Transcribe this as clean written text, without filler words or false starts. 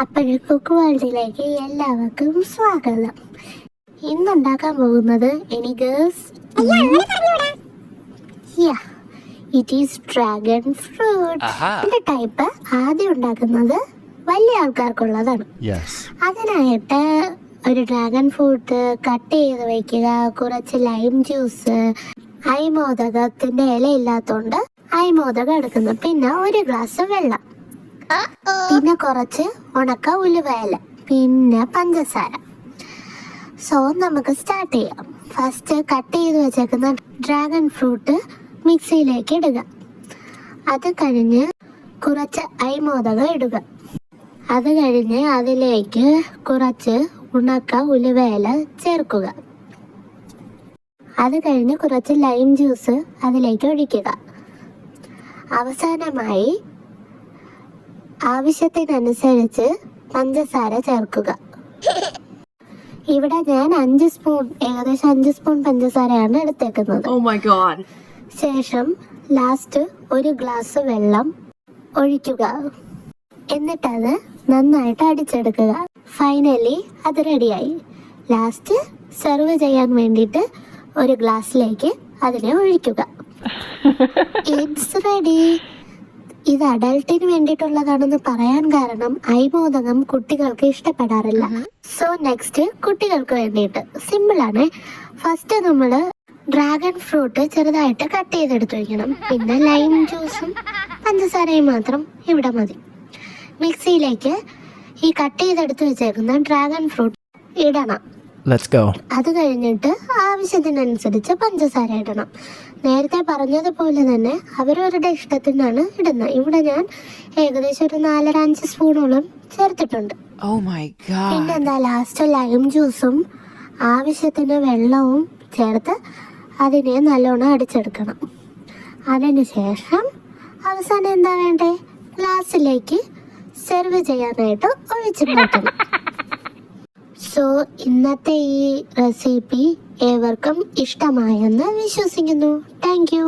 അപ്പോഴും കുക്ക് വേൾഡിലേക്ക് എല്ലാവർക്കും സ്വാഗതം. ഇന്നുണ്ടാക്കാൻ പോകുന്നത് ഇറ്റ് ഈസ് ഡ്രാഗൺ ഫ്രൂട്ട്. ഇതിന്റെ ടൈപ്പ് ആദ്യം ഉണ്ടാക്കുന്നത് വലിയ ആൾക്കാർക്കുള്ളതാണ്. അതിനായിട്ട് ഒരു ഡ്രാഗൺ ഫ്രൂട്ട് കട്ട് ചെയ്ത് വയ്ക്കുക, കുറച്ച് ലൈം ജ്യൂസ്, അയ്മോദകത്തിന്റെ ഇല ഇല്ലാത്തോണ്ട് അയ്മോദകം എടുക്കുന്നു, പിന്നെ ഒരു ഗ്ലാസ് വെള്ളം, പിന്നെ കുറച്ച് ഉണക്ക ഉലുവയില, പിന്നെ പഞ്ചസാര. സോ നമുക്ക് സ്റ്റാർട്ട് ചെയ്യാം. ഫസ്റ്റ് കട്ട് ചെയ്ത് വെച്ചേക്കുന്ന ഡ്രാഗൺ ഫ്രൂട്ട് മിക്സിയിലേക്ക് ഇടുക. അത് കഴിഞ്ഞ് കുറച്ച് അയ്മോദകം ഇടുക. അത് കഴിഞ്ഞ് അതിലേക്ക് കുറച്ച് ഉണക്ക ഉലുവയില ചേർക്കുക. അത് കഴിഞ്ഞ് കുറച്ച് ലൈം ജ്യൂസ് അതിലേക്ക് ഒഴിക്കുക. അവസാനമായി ആവശ്യത്തിനനുസരിച്ച് പഞ്ചസാര ചേർക്കുക. ഇവിടെ ഞാൻ ഏകദേശം 5 സ്പൂൺ പഞ്ചസാരയാണ് എടുത്തേക്കുന്നത്. ശേഷം ലാസ്റ്റ് ഒരു ഗ്ലാസ് വെള്ളം ഒഴിക്കുക. എന്നിട്ടത് നന്നായിട്ട് അടിച്ചെടുക്കുക. ഫൈനലി അത് റെഡിയായി. ലാസ്റ്റ് സെർവ് ചെയ്യാൻ വേണ്ടിയിട്ട് ഒരു ഗ്ലാസ്സിലേക്ക് അതിനെ ഒഴിക്കുക. It's ready. ഇത് അഡൾട്ടിന് വേണ്ടിയിട്ടുള്ളതാണെന്ന് പറയാൻ കാരണം അയ്മോദകം കുട്ടികൾക്ക് ഇഷ്ടപ്പെടാറില്ല. സോ നെക്സ്റ്റ് കുട്ടികൾക്ക് വേണ്ടിയിട്ട് സിമ്പിളാണ്. ഫസ്റ്റ് നമ്മൾ ഡ്രാഗൺ ഫ്രൂട്ട് ചെറുതായിട്ട് കട്ട് ചെയ്തെടുത്ത് വയ്ക്കണം. പിന്നെ ലൈം ജ്യൂസും പഞ്ചസാരയും മാത്രം ഇവിടെ മതി. മിക്സിയിലേക്ക് ഈ കട്ട് ചെയ്തെടുത്ത് വെച്ചേക്കുന്ന ഡ്രാഗൺ ഫ്രൂട്ട് ഇടണം. അത് കഴിഞ്ഞിട്ട് ആവശ്യത്തിനനുസരിച്ച് പഞ്ചസാര ഇടണം. നേരത്തെ പറഞ്ഞതുപോലെ തന്നെ അവരവരുടെ ഇഷ്ടത്തിനാണ് ഇടുന്നത്. ഇവിടെ ഞാൻ ഏകദേശം ഒരു 4-5 സ്പൂണോളം ചേർത്തിട്ടുണ്ട്. പിന്നെന്താ ലാസ്റ്റ് ലൈം ജ്യൂസും ആവശ്യത്തിന് വെള്ളവും ചേർത്ത് അതിനെ നല്ലോണം അടിച്ചെടുക്കണം. അതിന് ശേഷം അവസാനം എന്താ വേണ്ടേ, ഗ്ലാസ്സിലേക്ക് സെർവ് ചെയ്യാനായിട്ട് ഒഴിച്ചു മാറ്റണം. സോ ഇന്നത്തെ ഈ റെസിപ്പി ഏവർക്കും ഇഷ്ടമായെന്ന് വിശ്വസിക്കുന്നു. Thank you.